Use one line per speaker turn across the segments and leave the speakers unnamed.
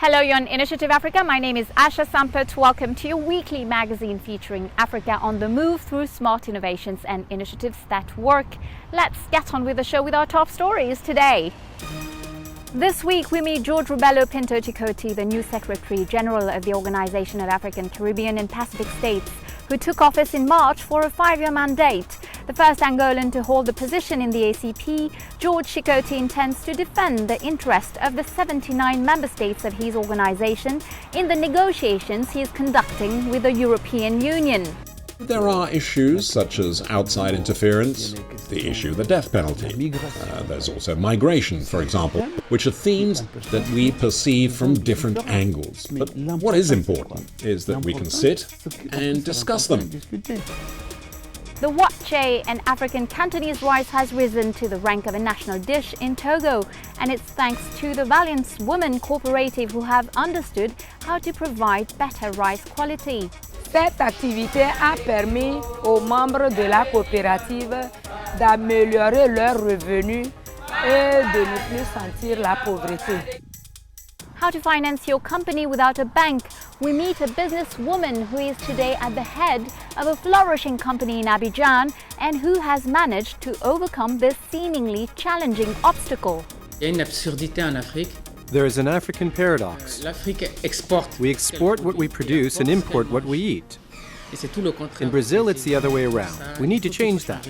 Hello, you're on Initiative Africa. My name is Asha Sampert. Welcome to your weekly magazine featuring Africa on the move through smart innovations and initiatives that work. Let's get on with the show with our top stories today. This week we meet George Rubello Pinto Chikoti, the new Secretary General of the Organization of African, Caribbean and Pacific States, who took office in March for a 5-year mandate. The first Angolan to hold the position in the ACP, George Chikoti intends to defend the interest of the 79 member states of his organization in the negotiations he is conducting with the European Union.
There are issues such as outside interference, the issue of the death penalty. There's also migration, for example, which are themes that we perceive from different angles. But what is important is that we can sit and discuss them.
The wache, an African Cantonese rice, has risen to the rank of a national dish in Togo, and it's thanks to the Valiant Women Cooperative who have understood how to provide better rice quality.
Cette activité a permis aux membres de la coopérative d'améliorer leurs revenus et de ne plus sentir la pauvreté.
How to finance your company without a bank? We meet a businesswoman who is today at the head of a flourishing company in Abidjan and who has managed to overcome this seemingly challenging obstacle.
Il y a une absurdité en Afrique.
There is an African paradox.
L'Afrique exporte.
We export what we produce and import what we eat.
Et c'est tout le contraire.
In Brazil, it's the other way around. We need to change that.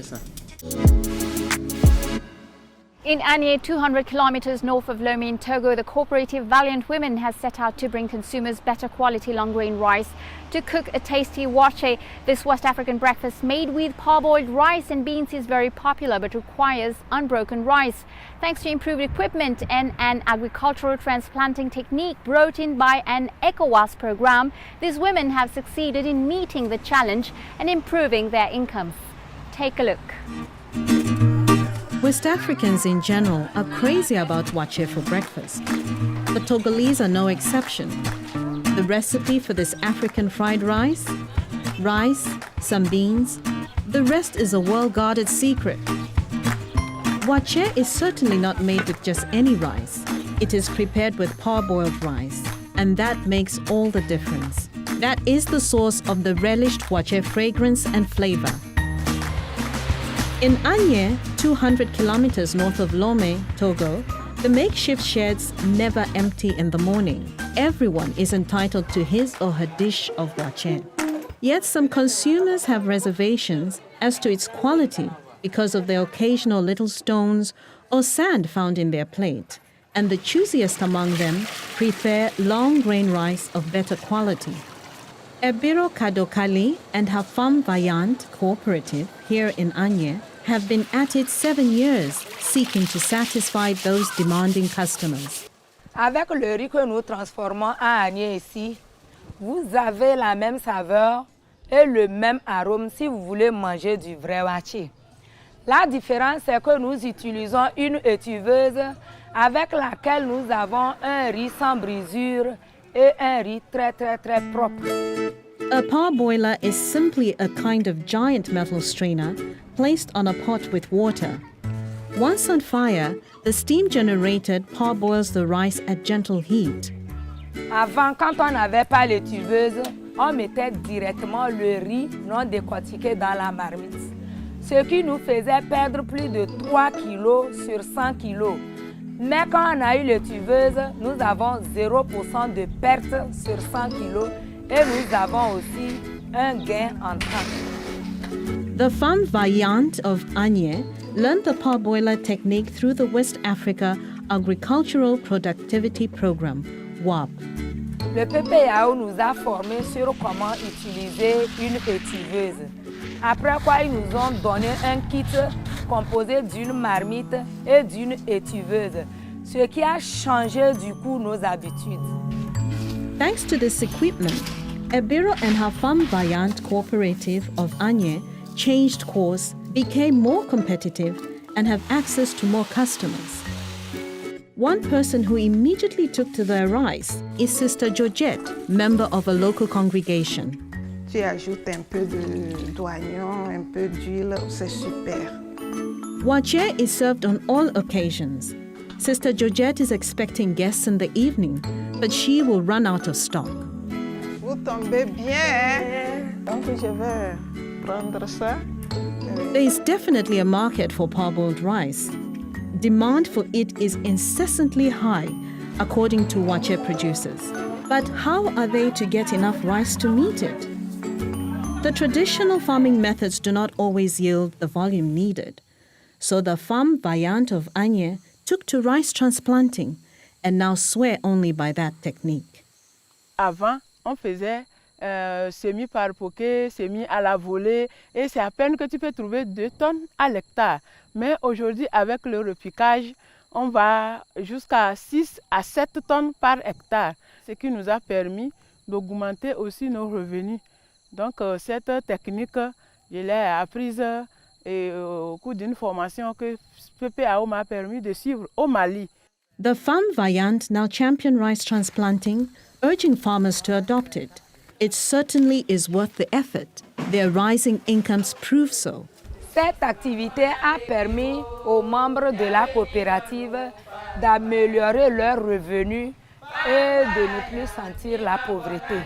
In Anye, 200 kilometers north of Lomé in Togo, the cooperative Valiant Women has set out to bring consumers better quality long-grain rice to cook a tasty wache. This West African breakfast made with parboiled rice and beans is very popular but requires unbroken rice. Thanks to improved equipment and an agricultural transplanting technique brought in by an ECOWAS program, these women have succeeded in meeting the challenge and improving their incomes. Take a look.
West Africans in general are crazy about wache for breakfast, but Togolese are no exception. The recipe for this African fried rice, some beans, the rest is a well-guarded secret. Wache is certainly not made with just any rice. It is prepared with parboiled rice, and that makes all the difference. That is the source of the relished wache fragrance and flavor. In Anye, 200 kilometers north of Lomé, Togo, the makeshift sheds never empty in the morning. Everyone is entitled to his or her dish of wache. Yet some consumers have reservations as to its quality because of the occasional little stones or sand found in their plate, and the choosiest among them prefer long-grain rice of better quality. Ebiro Kadokali and her Femme Vaillante cooperative here in Anye have been at it 7 years, seeking to satisfy those demanding customers.
Avec le riz que nous transformons à Anye ici, vous avez la même saveur et le même arôme si vous voulez manger du vrai wache. La différence, c'est que nous utilisons une étuveuse avec laquelle nous avons un riz sans brisure et un riz très propre.
A parboiler is simply a kind of giant metal strainer placed on a pot with water. Once on fire, the steam generated parboils the rice at gentle heat.
Avant, quand on n'avait pas l'étuveuse, on mettait directement le riz non décortiqué dans la marmite, ce qui nous faisait perdre plus de 3 kilos sur 100 kilos. Mais quand on a eu l'étuveuse, nous avons 0% de perte sur 100 kilos et nous avons aussi un gain en temps.
The Femme Vaillante of Anye learned the parboiler technique through the West Africa Agricultural Productivity Program, WAP.
Le PPAO nous a formés sur comment utiliser une étuveuse. Après quoi, ils nous ont donné un kit composé d'une marmite et d'une étuveuse, ce qui a changé du coup nos habitudes.
Thanks to this equipment, Ebiro and her Femme Vaillante cooperative of Anye changed course, became more competitive, and have access to more customers. One person who immediately took to their rice is Sister Georgette, member of a local congregation.
Tu ajoutes un peu d'oignon, un peu d'huile, c'est super.
Wache is served on all occasions. Sister Georgette is expecting guests in the evening, but she will run out of stock.
Vous tombez bien. Donc je vais prendre ça.
There is definitely a market for parboiled rice. Demand for it is incessantly high, according to Wache producers. But how are they to get enough rice to meet it? The traditional farming methods do not always yield the volume needed. So the femme vaillante of Agne took to rice transplanting and now swear only by that technique.
Avant, on faisait semis par poquet, semis à la volée, et c'est à peine que tu peux trouver 2 tonnes à l'hectare. Mais aujourd'hui, avec le repiquage, on va jusqu'à 6 à 7 tonnes par hectare, ce qui nous a permis d'augmenter aussi nos revenus. Donc cette technique, je l'ai apprise au cours d'une formation que PPAO m'a permis de suivre au Mali.
The femme vaillante now champion rice transplanting, urging farmers to adopt it. It certainly is worth the effort. Their rising incomes prove so.
Cette activité a permis aux membres de la coopérative d'améliorer leurs revenus et de ne plus sentir la pauvreté.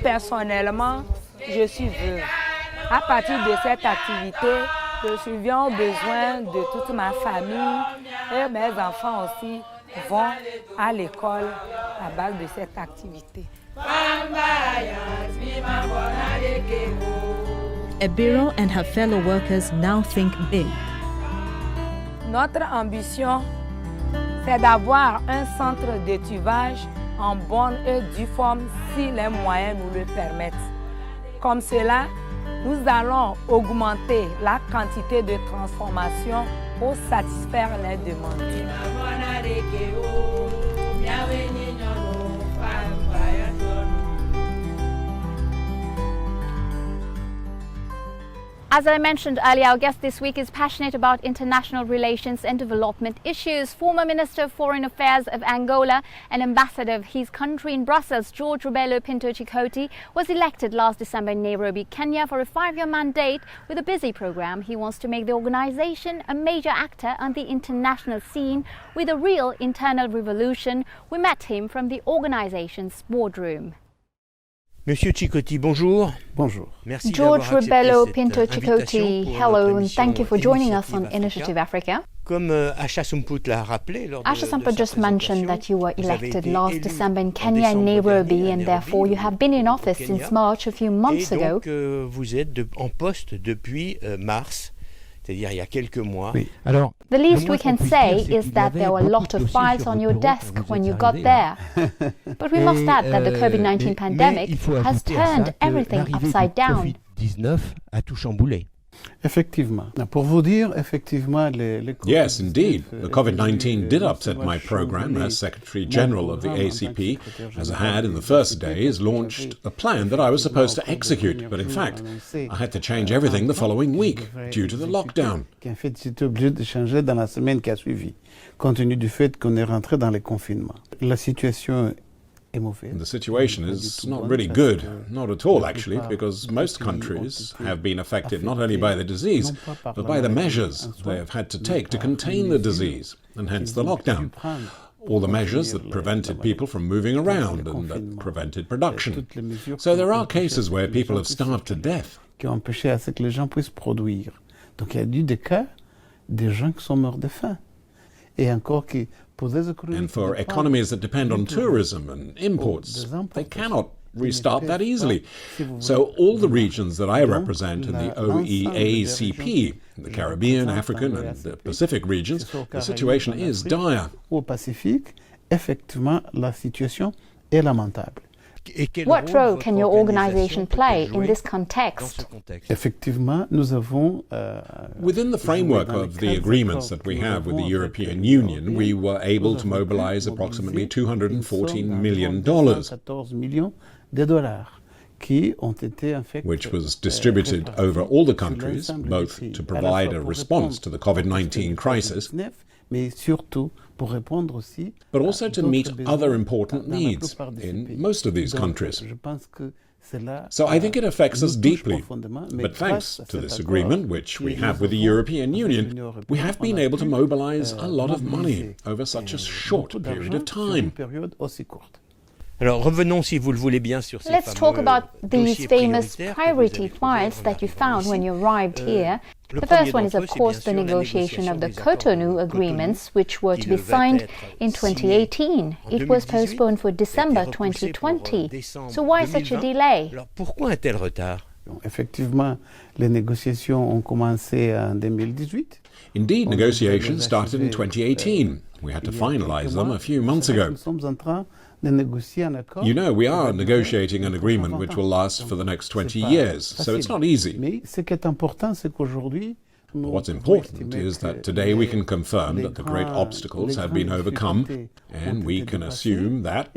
Personnellement, je suis veuve. À partir de cette activité, je subviens aux besoins de toute ma famille et mes enfants aussi vont à l'école à base de cette activité.
Ebiro and her fellow workers now think big.
Notre ambition, c'est d'avoir un centre de tuvage en bonne et due forme si les moyens nous le permettent. Comme cela, nous allons augmenter la quantité de transformation pour satisfaire les demandes.
As I mentioned earlier, our guest this week is passionate about international relations and development issues. Former Minister of Foreign Affairs of Angola and Ambassador of his country in Brussels, George Rubelo Pinto Chikoti, was elected last December in Nairobi, Kenya for a 5-year mandate. With a busy program, he wants to make the organisation a major actor on the international scene with a real internal revolution. We met him from the organisation's boardroom.
Monsieur Chikoti, bonjour.
Bonjour.
Merci
George Rubelo
cette
Pinto Chikoti, hello and thank you for joining us on Initiative Africa.
Comme Asha Sumput l'a rappelé,
Asha Sumput just mentioned that you were elected last December in Kenya and Nairobi, and therefore you have been in office since March a few months ago.
Et donc vous êtes en poste depuis mars, c'est-à-dire il y a quelques mois.
Oui. Alors,
the least we can say is that there were a lot of files on your desk when you got there. But we must add that the COVID-19 pandemic has turned everything upside down.
COVID-19 a tout chamboulé.
Effectivement. Pour vous dire, effectivement, les
Yes, indeed. The COVID-19 did upset my program as Secretary General of the ACP, as I had in the first days launched a plan that I was supposed to execute, but in fact, I had to change everything the following week due to the lockdown.
En fait, j'étais obligé de changer dans la semaine qui a suivi, compte tenu du fait qu'on est rentré dans les confinements. La situation est mauvaise.
And the situation is not really good, not at all actually, because most countries have been affected not only by the disease, but by the measures they have had to take to contain the disease, and hence the lockdown. All the measures that prevented people from moving around and that prevented production. So there are cases where people have starved to death.
Qui ont empêché à ce que les gens puissent produire. Donc il y a eu des cas, des gens qui sont morts de faim. Et encore qui
And for economies that depend on tourism and imports, they cannot restart that easily. So all the regions that I represent in the OEACP, the Caribbean, African and the Pacific regions, the situation is dire.
Au Pacifique, effectivement, la situation est lamentable.
What role can your organisation play in this context?
Effectivement, nous avons
within the framework of the agreements that we have with the European Union, we were able to mobilize approximately $214 million, which was distributed over all the countries, both to provide a response to the COVID-19 crisis, but also to meet other important needs in most of these countries. So I think it affects us deeply. But thanks to this agreement, which we have with the European Union, we have been able to mobilize a lot of money over such a short period of time.
Alors revenons, si vous le voulez bien, sur ces
Let's talk
fameux
about these
dossiers
famous
prioritaires que vous
priority
avez pu
files
voir
that you found
ici.
when you arrived here.
Le
The
premier
first one is,
d'entre eux,
of
c'est
course,
bien
the
sûr la
negotiation of the
négociation des accords
Cotonou
de
agreements, which were
qui
to be
devaient
signed
être
in
signés
2018.
en
It was
2018,
postponed for December
été repoussé pour,
2020.
décembre
So why such a
2020.
delay?
Alors pourquoi un tel retard?
Effectivement, les négociations ont commencé en 2018.
Indeed, negotiations started in 2018. We had to finalize them a few months ago.
Nous sommes en train de négocier un accord.
You know, we are negotiating an agreement which will last for the next 20 years, so it's not easy.
Mais ce qui est important, c'est qu'aujourd'hui,
But what's important is that today we can confirm that the great obstacles have been overcome, and we can assume that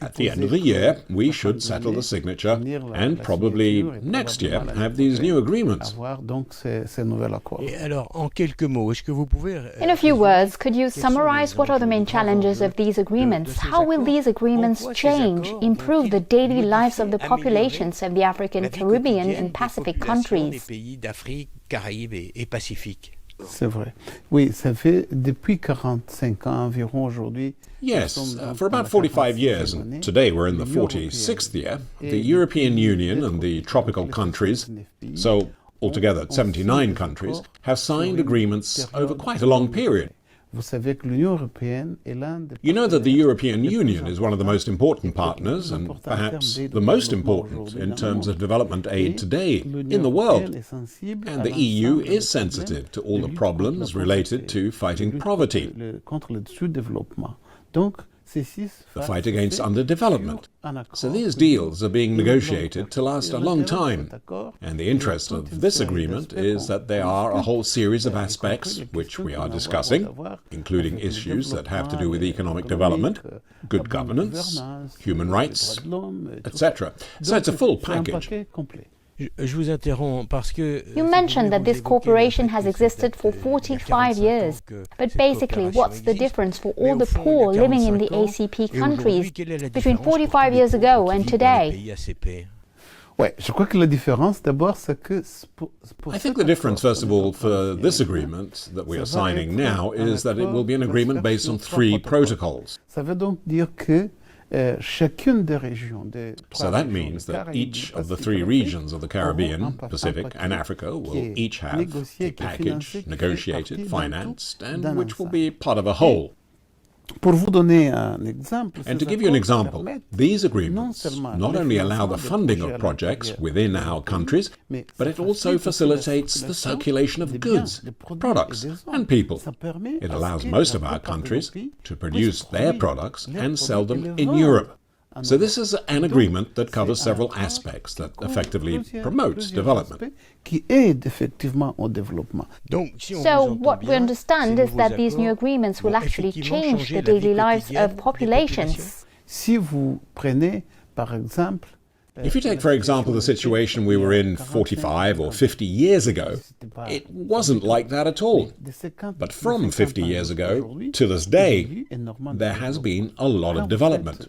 at the end of the year we should settle the signature and probably next year have these new agreements.
Et alors, en quelques mots, est-ce que vous pouvez
In a few words, could you summarize what are the main challenges of these agreements? How will these agreements change, improve the daily lives of the populations of the African, Caribbean and Pacific countries?
Pays d'Afrique, Caraïbes et Pacifique.
C'est vrai. Oui, ça fait depuis 45 ans environ aujourd'hui.
Yes, for about 45 years, and today we're in the 46th year, the European Union and the tropical countries, so altogether 79 countries, have signed agreements over quite a long period.
Vous savez que l'Union européenne est l'un des
You know that the European Union is one of the most important partners, and perhaps the most important in terms of development aid today in the world. And the EU is sensitive to all the problems related to fighting poverty,
contre le sous-développement. Donc,
the fight against underdevelopment. So these deals are being negotiated to last a long time. And the interest of this agreement is that there are a whole series of aspects which we are discussing, including issues that have to do with economic development, good governance, human rights, etc. So it's a full package.
Je vous interromps parce que
You mentioned that this cooperation has existed for 45 years. But basically, what's the difference for all the poor living in the ACP countries between 45 years ago and today?
Ouais, je crois que la différence, d'abord, c'est que
I think the difference, first of all, for this agreement that we are signing now is that it will be an agreement based on 3 protocols.
Ça veut donc dire que chacune des régions des
So that means that each of the 3 regions of the Caribbean, Pacific and Africa will each have a package negotiated, financed, and which will be part of a whole.
Pour vous donner un exemple,
And to give you an example, these agreements not only allow the funding of projects within our countries, but it also facilitates the circulation of goods, products, and people. It allows most of our countries to produce their products and sell them in Europe. So this is an agreement that covers several aspects that effectively promotes development.
Qui aide effectivement au développement.
So what we understand is that these new agreements will actually change the daily lives of populations.
Si vous prenez, par exemple,
If you take, for example, the situation we were in 45 or 50 years ago, it wasn't like that at all. But from 50 years ago to this day, there has been a lot of development.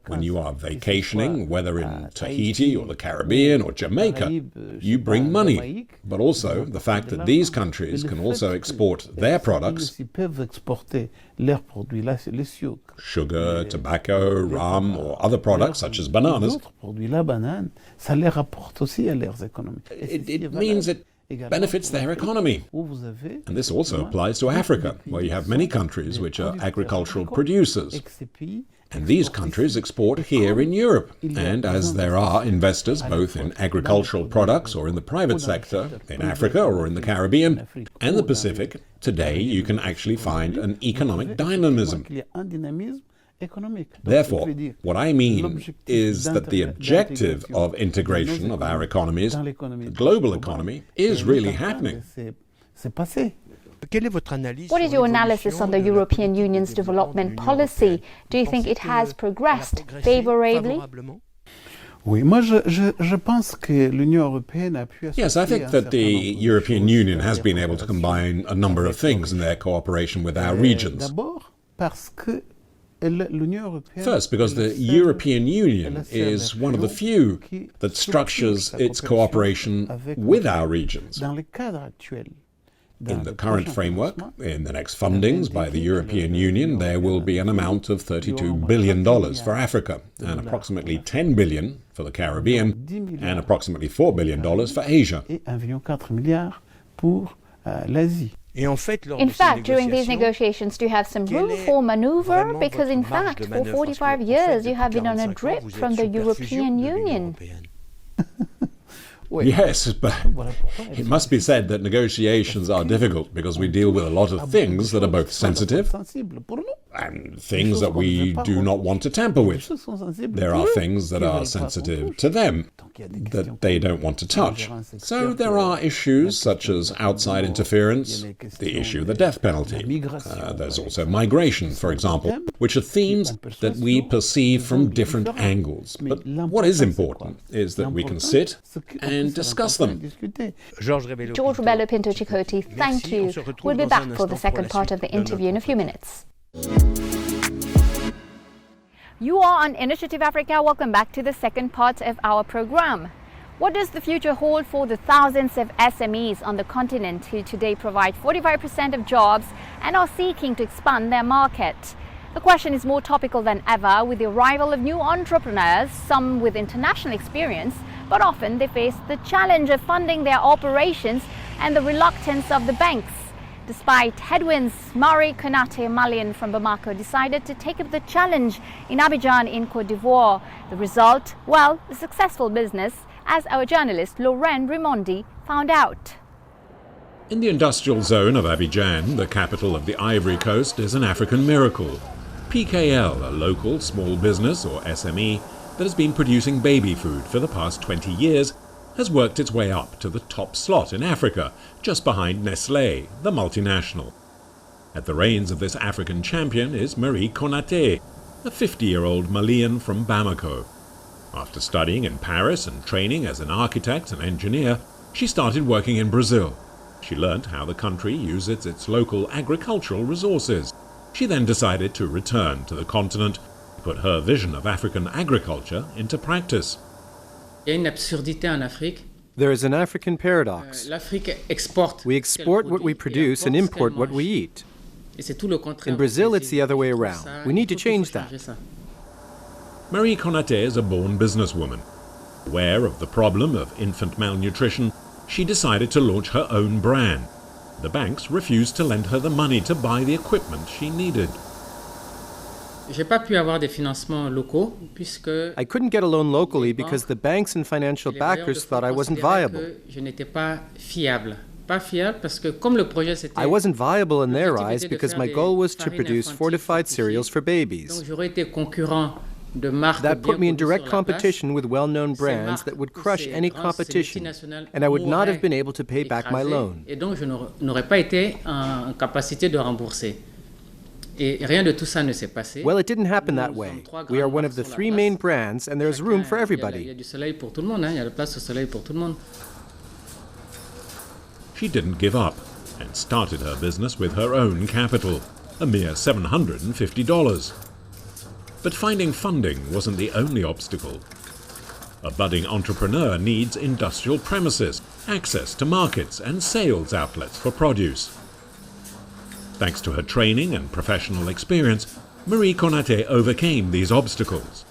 When you are vacationing, whether in Tahiti or the Caribbean or Jamaica, you bring money. But also the fact that these countries can also export their products, sugar, tobacco, rum, or other products such as bananas, it means it benefits their economy. And this also applies to Africa, where you have many countries which are agricultural producers. And these countries export here in Europe. And as there are investors both in agricultural products or in the private sector, in Africa or in the Caribbean and the Pacific, today you can actually find an economic dynamism. Therefore, what I mean is that the objective of integration of our economies, the global economy, is really happening.
What is your analysis on the European Union's development policy? Do you think it has progressed favorably?
Yes, I think that the European Union has been able to combine a number of things in their cooperation with our regions. First, because the European Union is one of the few that structures its cooperation with our regions. In the current framework, in the next fundings by the European Union, there will be an amount of $32 billion for Africa, and approximately $10 billion for the Caribbean, and approximately $4 billion for Asia.
In fact, during these negotiations, do you have some room for maneuver? Because in fact, for 45 years, you have been on a drip from the European Union.
Yes, but it must be said that negotiations are difficult because we deal with a lot of things that are both sensitive and things that we do not want to tamper with. There are things that are sensitive to them that they don't want to touch. So there are issues such as outside interference, the issue of the death penalty. There's also migration, for example, which are themes that we perceive from different angles. But what is important is that we can sit and discuss them.
George Rebelo Pinto Chikoti, thank you. We'll be back for the second part of the interview in a few minutes. You are on Initiative Africa. Welcome back to the second part of our program. What does the future hold for the thousands of SMEs on the continent who today provide 45% of jobs and are seeking to expand their market? The question is more topical than ever with the arrival of new entrepreneurs, some with international experience, but often they face the challenge of funding their operations and the reluctance of the banks. Despite headwinds, Marie Konate, a Malian from Bamako, decided to take up the challenge in Abidjan in Côte d'Ivoire. The result? Well, a successful business, as our journalist Lorraine Rimondi found out.
In the industrial zone of Abidjan, the capital of the Ivory Coast, is an African miracle. PKL, a local small business, or SME, that has been producing baby food for the past 20 years, has worked its way up to the top slot in Africa, just behind Nestlé, the multinational. At the reins of this African champion is Marie Konate, a 50-year-old Malian from Bamako. After studying in Paris and training as an architect and engineer, she started working in Brazil. She learnt how the country uses its local agricultural resources. She then decided to return to the continent, put her vision of African agriculture into practice.
Il y a une absurdité en Afrique.
There is an African paradox.
L'Afrique exporte.
We export what we produce and import what we eat.
Et c'est tout le contraire.
In Brazil, it's the other way around. We need to change that.
Marie Konate is a born businesswoman. Aware of the problem of infant malnutrition, she decided to launch her own brand. The banks refused to lend her the money to buy the equipment she needed.
J'ai pas pu avoir des financements locaux puisque
I couldn't get a loan locally because the banks and financial backers thought I wasn't viable.
Je n'étais pas fiable. Pas fiable parce que comme le projet c'était
I wasn't viable in their eyes because my goal was to produce fortified cereals for babies.
Donc j'aurais été concurrent de marques.
That put me in direct competition with well-known brands that would crush any competition, and I would not have been able to pay back my loan.
Et donc je n'aurais pas été en capacité de rembourser. Et rien de tout ça ne s'est passé.
Well, it didn't happen that way. We are one of the three main brands, and there's room for everybody.
Il y a du soleil pour tout le monde, il y a de la place au soleil pour tout le monde.
She didn't give up and started her business with her own capital, a mere $750. But finding funding wasn't the only obstacle. A budding entrepreneur needs industrial premises, access to markets, and sales outlets for produce. Thanks to her training and professional experience, Marie Konate overcame these obstacles.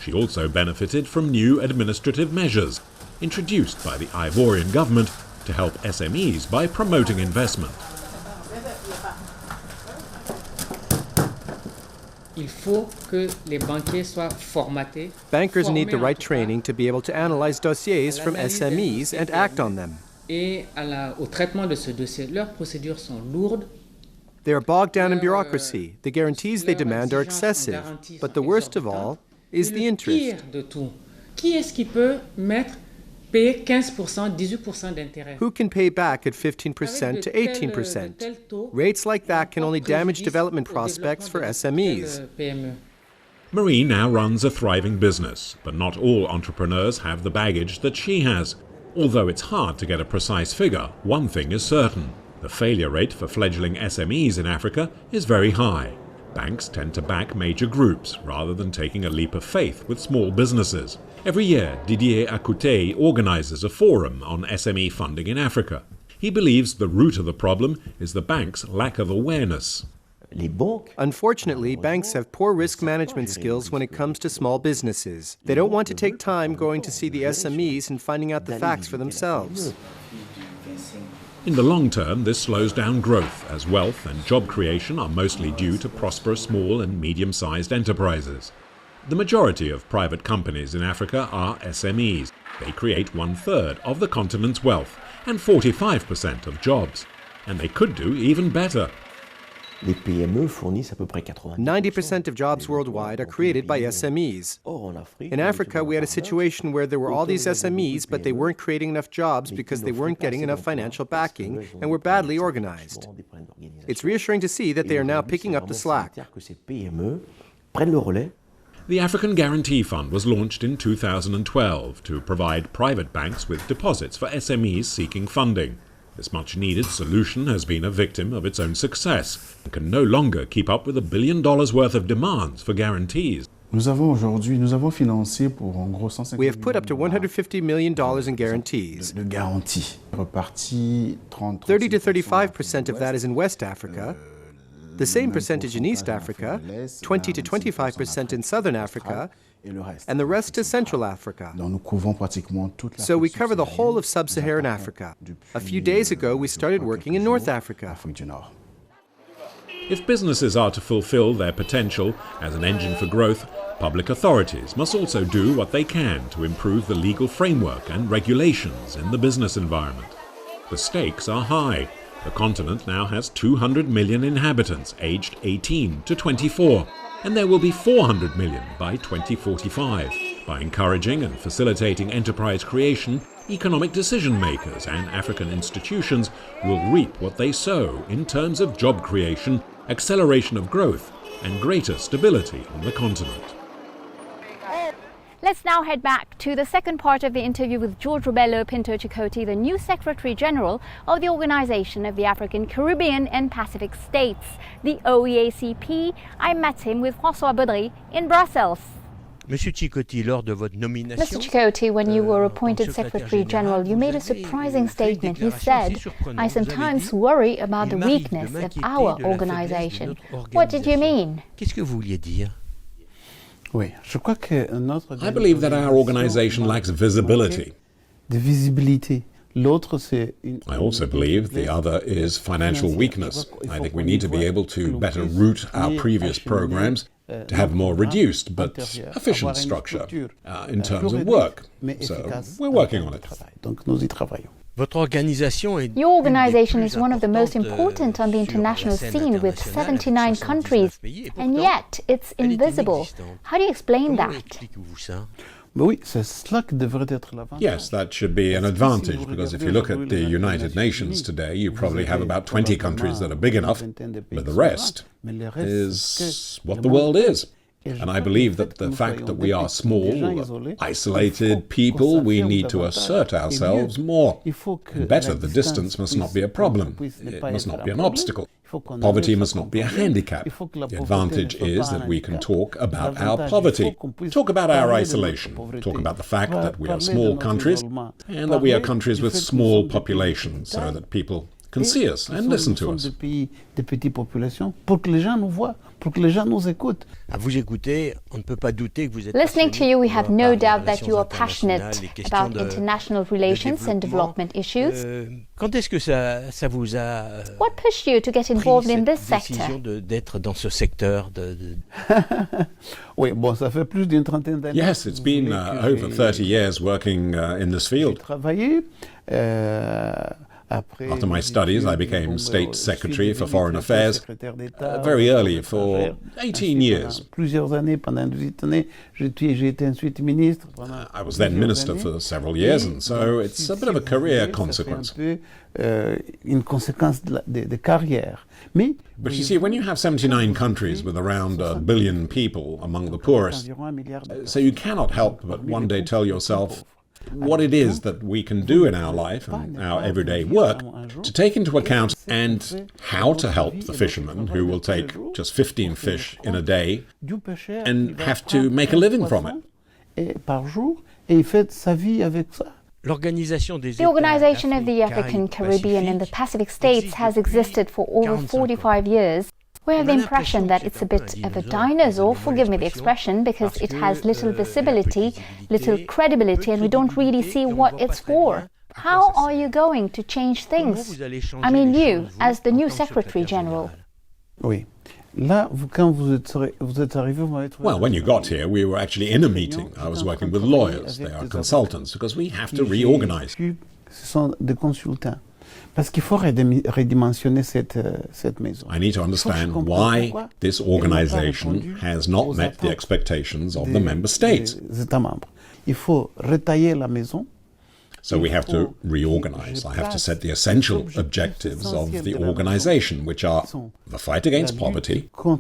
She also benefited from new administrative measures introduced by the Ivorian government to help SMEs by promoting investment.
Il faut que les banquiers soient formatés.
Bankers need the right training to be able to analyze dossiers from SMEs and act on them.
Et au traitement de ce dossier, leurs procédures sont lourdes.
They are bogged down in bureaucracy. The guarantees they demand are excessive. But the worst of all is the interest.
Qui est-ce qui peut payer 15%, 18% d'intérêt?
Who can pay back at 15% to 18%? Rates like that can only damage development prospects for SMEs.
Marie now runs a thriving business, but not all entrepreneurs have the baggage that she has. Although it's hard to get a precise figure, one thing is certain. The failure rate for fledgling SMEs in Africa is very high. Banks tend to back major groups rather than taking a leap of faith with small businesses. Every year, Didier Akute organizes a forum on SME funding in Africa. He believes the root of the problem is the banks' lack of awareness.
Unfortunately, banks have poor risk management skills when it comes to small businesses. They don't want to take time going to see the SMEs and finding out the facts for themselves.
In the long term, this slows down growth, as wealth and job creation are mostly due to prosperous small and medium-sized enterprises. The majority of private companies in Africa are SMEs. They create 1/3 of the continent's wealth and 45% of jobs. And they could do even better.
90% of jobs worldwide are created by SMEs. In Africa, we had a situation where there were all these SMEs, but they weren't creating enough jobs because they weren't getting enough financial backing and were badly organized. It's reassuring to see that they are now picking up the slack.
The African Guarantee Fund was launched in 2012 to provide private banks with deposits for SMEs seeking funding. This much-needed solution has been a victim of its own success and can no longer keep up with $1 billion worth of demands for guarantees.
We have put up to $150 million in guarantees. 30 to 35% of that is in West Africa, the same percentage in East Africa, 20 to 25% in Southern Africa, and the rest is Central Africa. So we cover the whole of Sub-Saharan Africa. A few days ago, we started working in North Africa.
If businesses are to fulfill their potential as an engine for growth, public authorities must also do what they can to improve the legal framework and regulations in the business environment. The stakes are high. The continent now has 200 million inhabitants aged 18 to 24. And there will be 400 million by 2045. By encouraging and facilitating enterprise creation, economic decision makers and African institutions will reap what they sow in terms of job creation, acceleration of growth, and greater stability on the continent.
Let's now head back to the second part of the interview with George Rubello Pinto Chikoti, the new Secretary General of the Organization of the African, Caribbean and Pacific States, the OEACP. I met him with François Baudry in Brussels.
Monsieur Chikoti, lors de votre nomination,
Mr. Chikoti, when you were appointed Secretary General, you made a surprising statement. You said, "I sometimes worry about the weakness of our organization." What did you mean?
Qu'est-ce que vous vouliez dire?
I believe that our organization lacks visibility. I also believe the other is financial weakness. I think we need to be able to better route our previous programs, to have more reduced but efficient structure in terms of work. So we're working on it.
Your organization is one of the most important on the international scene with 79 countries, and yet it's invisible. How do you explain that?
Yes, that should be an advantage, because if you look at the United Nations today, you probably have about 20 countries that are big enough, but the rest is what the world is. And I believe that the fact that we are small, isolated people, we need to assert ourselves more. And better, the distance must not be a problem. It must not be an obstacle. Poverty must not be a handicap. The advantage is that we can talk about our poverty, talk about our isolation, talk about the fact that we are small countries and that we are countries with small populations, so that people can see us and listen to us.
Listening to you, we have no doubt that you are passionate about international relations and development issues. What pushed you to get involved in this sector?
Yes, it's been over 30 years working in this field. After my studies, I became State Secretary for Foreign Affairs very early, for 18 years. I was then Minister for several years, and so it's a bit of a career consequence. But you see, when you have 79 countries with around 1 billion people among the poorest, so you cannot help but one day tell yourself, what it is that we can do in our life and our everyday work to take into account and how to help the fisherman who will take just 15 fish in a day and have to make a living from it.
The Organization of the African, Caribbean and the Pacific States has existed for over 45 years. We have the impression that it's a bit of a dinosaur, forgive me the expression, because it has little visibility, little credibility, and we don't really see what it's for. How are you going to change things? I mean you, as the new Secretary General.
Well, when you got here, we were actually in a meeting. I was working with lawyers. They are consultants, because we have to reorganize. I need to understand why this organization has not met the expectations of the member states. So we have to reorganize. I have to set the essential objectives of the organization, which are the fight against poverty, for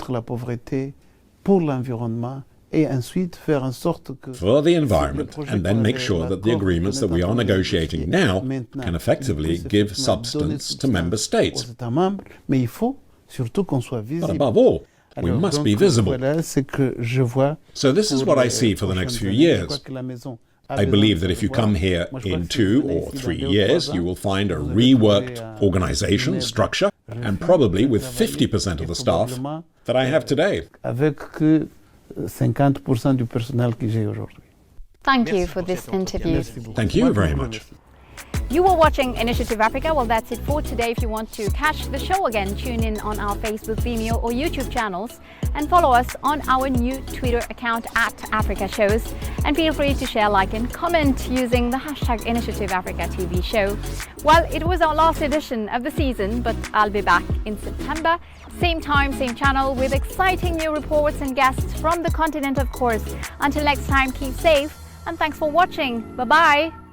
the environment, and then make sure that the agreements that we are negotiating now can effectively give substance to member states. But above all, we must be visible. So this is what I see for the next few years. I believe that if you come here in 2 or 3 years, you will find a reworked organization structure, and probably with 50% of the staff that I have today.
50% du personnel que j'ai aujourd'hui.
Thank you for this interview.
Thank you very much.
You were watching Initiative Africa. Well, that's it for today. If you want to catch the show again, tune in on our Facebook, Vimeo or YouTube channels and follow us on our new Twitter account @AfricaShows. And feel free to share, like and comment using the hashtag Initiative Africa TV show. Well, it was our last edition of the season, but I'll be back in September. Same time, same channel, with exciting new reports and guests from the continent, of course. Until next time, keep safe and thanks for watching. Bye-bye.